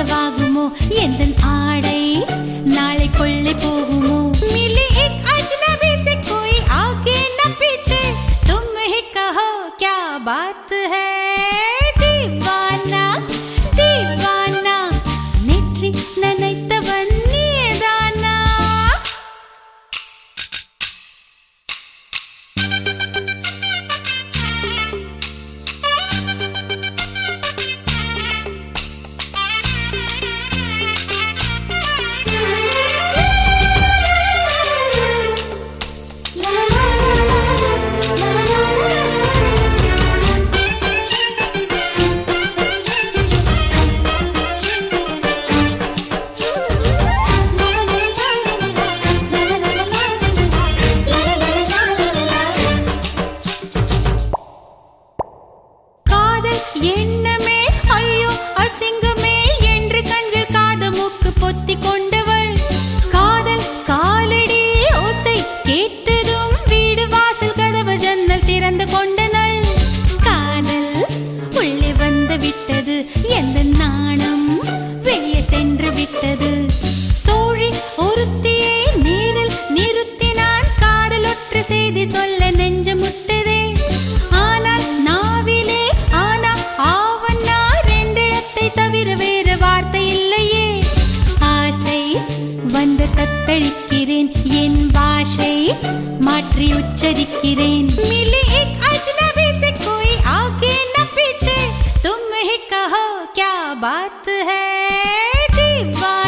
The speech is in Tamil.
என்னவாகுமோ எந்தன் ஆடை நாளை கொள்ளை போகுமோ मिली एक अजनबी से कोई आगे न पीछे तुम ही कहो क्या बात है दीवाना दीवाना नेற்றி நினைத்தவன் நீதானா எண்ணமே ஐயோ அசிங்கமே என்று கண்கள் காது மூக்கு பொத்தி கொண்டவள் காதல் காலடி ஓசை கேட்டதும் வீடு வாசல் கதவு ஜன்னல் திறந்து கொண்டனள் காதல் உள்ளே வந்து விட்டது எந்த நாணம் வெளியே சென்று விட்டது தோழி ஒருத்தியை நேரில் நிறுத்தினான் காதல் ஒற்று செய்தி சொல்ல நெஞ்சு முட்டதே ஆனால் நாவிலே தவிர வேறு வார்த்தை இல்லையே ஆசை வந்து தத்தளிக்கிறேன் என் பாஷை மாற்றி உச்சரிக்கிறேன் मिली एक अजनबी से कोई आगे न पीछे तुम ही कहो क्या बात है दीवाना